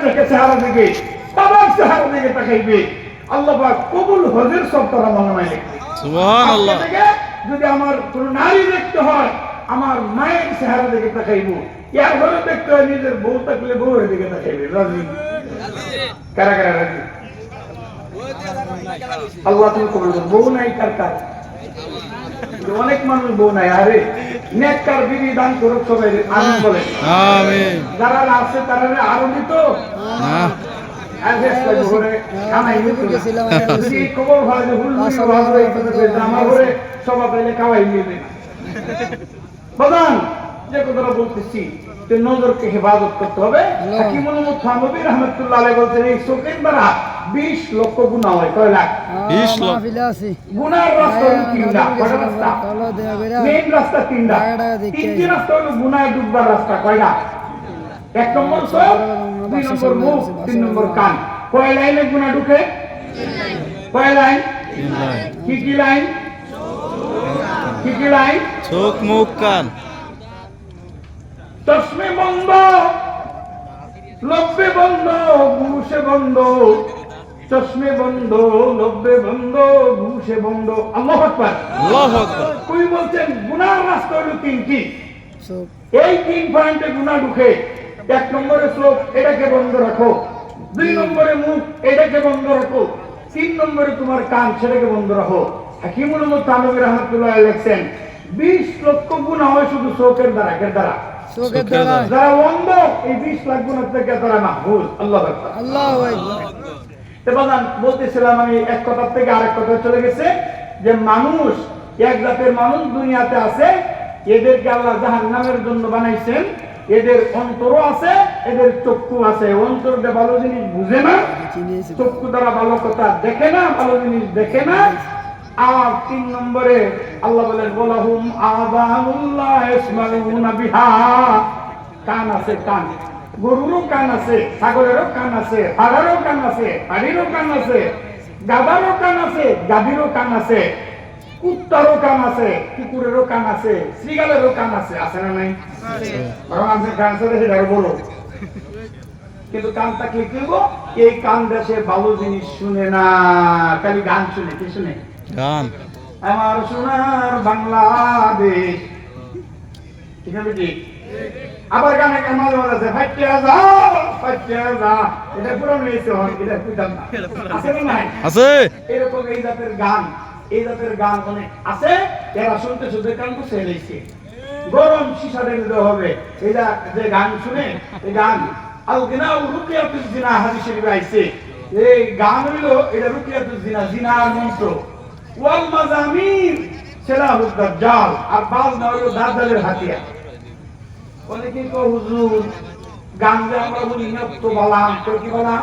থেকে চেহারা দিকে, বাবার চেহারা দিকে তাকাইবে, আল্লাহ পাক কবুল হজের সব তারা মনোনয় লিখবে। সুবহানাল্লাহ। যদি আমার কোন নারী দেখতে হয়, আমার মায়ের চেহারা দিকে তাকাইবো। ইয়ার ঘরে দেখতে হয়, নিজের বউ থাকলে বউয়ের দিকে তাকাইবে। রাজি? কারা কারা রাজি? আল্লাহ তুমি কবুল করো। বউ নাই কার কার? অনেক মানুষ বউ নাই। আরে নেককার বিবি দান করুক সবাই, আমিন বলে। আমিন। যারা আছে তারা আরো দিত না বলতেছি নজরকে হেফাজত করতে হবে। রহমতুল্লাহ বলছেন এই চোখের দ্বারা 20 লক্ষ গুনাহ হয়। কয় লাখ? 20 লাখ। গুনার রাস্তা হলো 3টা। কয়টা রাস্তা? মেইন রাস্তা 3টা। 3টি রাস্তা হলো গুনায় ডুববার রাস্তা। কয়টা? 1 নম্বর চোখ, 2 নম্বর মুখ, 3 নম্বর কান। কয় লাইনে গুনাহ ঢুকে? কয় লাইন? 3 লাইন। কি কি লাইন? কি কি লাইন? চোখ, মুখ, কান। চশমে বন্ধ, লব্বে বন্ধ, ঘুষে বন্ধ। চশমে বন্ধ, লব্বে বন্ধ, ঘুষে বন্ধ। আল্লাহু আকবার। আল্লাহু আকবার। কই বলছেন গুনার রাস্তা হলো 3টি। এই 3 পয়েন্টে গুনাহ ঢুকে। 1 নম্বরে চোখ, এটাকে বন্ধ রাখো। 2 নম্বরে মুখ, এটাকে বন্ধ রাখো। 3 নম্বরে তোমার কান, সেটাকে বন্ধ রাখো। হাকিমুল উম্মত থানভী রাহমাতুল্লাহ আলাইহি লিখছেন 20 লক্ষ গুনাহ হয় শুধু চোখের দ্বারা। এর দ্বারা চোখের দ্বারা। যারা অন্ধ, এই 20 লাখ গুনাহ থেকে তারা মাহফুজ। আল্লাহু আকবার। আল্লাহু আকবার। তো বাজান বলতেছিলাম আমি, এক কথা থেকে আরেক কথা চলে গেছে যে মানুষ, এক জাতের মানুষ দুনিয়াতে আছে, এদেরকে আল্লাহ জাহান্নামের জন্য বানাইছেন। এদের অন্তরও আছে, এদের চক্ষু আছে। অন্তর দিয়ে ভালো জিনিস বুঝে না, চক্ষু দ্বারা ভালো কথা দেখে না, ভালো জিনিস দেখে না। আর 3 নম্বরে আল্লাহ বলেন ওয়ালাহুম আযানুল্লাহ ইয়াসমাউনা বিহা। কান আছে, কান। গরুরও কান আছে, ছাগলেরও কান আছে, পাড়ারও কান আছে, পাড়িরও কান আছে, গাধারও কান আছে, গাভীরও কান আছে, কুত্তারও কান আছে, কুকুরেরও কান আছে, শ্রীগালেরও কান আছে। আছে না নাই? আছে। কান আছে সেটা বলো। কিন্তু কান থাকলে কি হবো? এই কান দেশে ভালো জিনিস শুনে না, খালি গান শুনে। কি শুনে? গান। আমার সোনার বাংলাদেশ। ঠিক আছে ঠিক? আবার গানে কামাল আছে ফাটিয়া যা, ফাটিয়া যা। এটা পুরানো হয়েছে, এটা কইতাম না। আছে না নাই? আছে। এরকম এই জাতের গান, এই জাতের গান অনেক আছে। এরা শুনতে শুনতে কান তো ছেড়েছে। গরম সীসা ঢেলে দেওয়া হবে। এটা যে গান শুনে, এই গান আল গিনা রুকিয়াতুজ জিনা হাদিস শরীফে আইছে। এই গান হইলো এটা রুকিয়াতুজ জিনা, জিনার মন্ত্র। ওয়াল মাজামির সেলাহুদ দাজ্জাল। আর বাজনা হইলো দাজ্জালের হাতিয়ার। অনেকে কো হুজুর গান যে আমরা বলি নিয়ত বলাম, তো কি বলাম?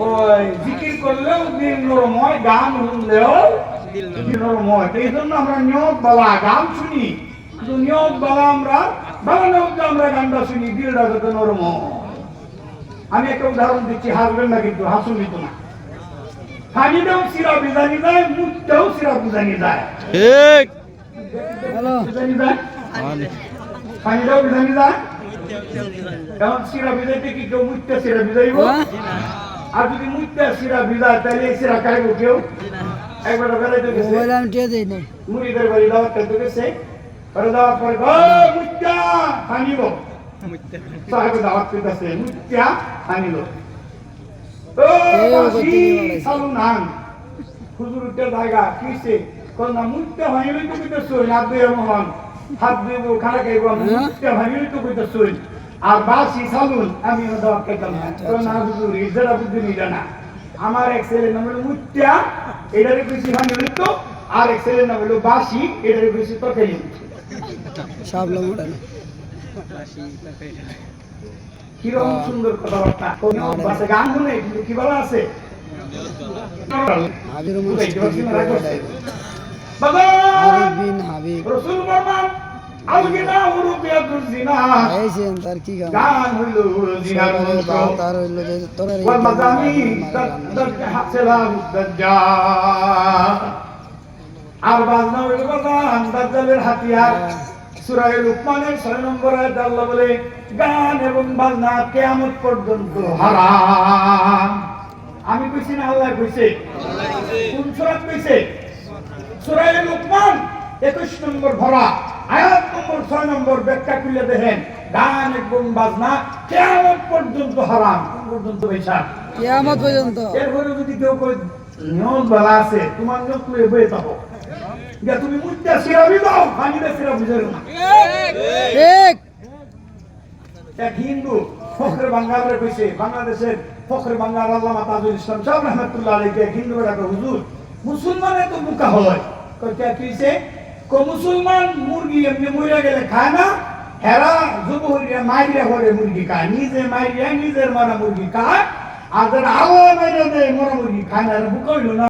ওই জিকির করলেও দিল নরম হয়, গান শুনলেও দিল নরম হয়। এই জন্য আমরা নিয়ত বলা গান শুনি, কিন্তু নিয়ত বলা আমরা ভালো নিয়ত আমরা গানটা শুনি, দিলটা যাতে নরম হয়। আমি একটা উদাহরণ দিচ্ছি, হাসবেন না কিন্তু, হাসুন দিত না। ফানিটাও সিরা বিজানি যায়, মুখটাও সিরা বুঝানি যায়। ঠিক। বুঝানি যায়, ফানিটাও বিজানি যায়। কারণ সিরা বিজাইতে কি কেউ মুখটা সিরা বিজাইব? আর যদি মুখটা সিরা বিজায় তাহলে এই সিরা খাইব কেউ? একবার বেড়াইতে গেছে, মুড়িদের বাড়ি দাওয়াত করতে গেছে। পরে দাওয়াত পরে মুখটা ফানিব, সাহেব দাওয়াত করতেছে, মুখটা ফানিল। হুজুর জায়গা কিসে মুখটা ভাঙিলে তো কইতেছই, হাত দিয়ে মহান হাত দিব, খানা খাইব, মুখটা ভাঙিলে তো কইতেছই। আর বাসি সালুন আমি দাওয়াত খাইতাম না। হুজুর ইজারা বুদ্ধি নিটা না। আমার এক ছেলের নাম হলো মুখটা, এটারে বেশি ভাঙিলে তো। আর এক ছেলের নাম হলো বাসি, এটারে বেশি তরকারি। কিরকম সুন্দর কথাবার্তা। গান শুনে কিন্তু কি বলা আছে? রসুল বর্মান আলগিনা রুকিয়াতুজ জিনা। গান হইল জিনার মন্ত্র। ওয়াল মাজামির সেলাহুদ দাজ্জাল। আর বাজনা হইল দাজ্জালের হাতিয়ার। সূরা লুকমানের 6 নম্বর আয়াতে আল্লাহ বলে গান এবং বাজনা কিয়ামত পর্যন্ত হারাম। আমি কইছি না আল্লাহ কইছে? কোন সূরা কইছে? সূরা লুকমান 21 নম্বর ভরা আয়াত নম্বর 6 নম্বর ব্যাখ্যা করলে দেখেন গান এবং বাজনা কিয়ামত পর্যন্ত হারাম। কোন পর্যন্ত ভাইসা? কিয়ামত পর্যন্ত। এরপরে যদি কেউ কই নিয়ম বলা আছে তোমার নিয়ম তুই বই পাবো যে তুমি মুদ্দা সিরাবি দাও পানিতে সিরাব বুঝারো না। ঠিক। এক হিন্দু ফখরে বাঙ্গালরে কইছে বাংলাদেশের ফখরে বাঙ্গাল আল্লামা তাজুল ইসলাম সাহেব রহমাতুল্লাহ আলাইহি এক হিন্দু বেটা কয় হুজুর মুসলমানের তো মুকা হয় কয় কইছে কো মুসলমান মুরগি এমনি মরে গেলে খায় না হেরা জুবুরিয়া মাইরিয়া হরে মুরগি খায় নিজে মাইরিয়া নিজের মারা মুরগি খায় আর যারা আল্লাহ মাইরিয়া দেয় মরা মুরগি খায় না বুকা হইল না।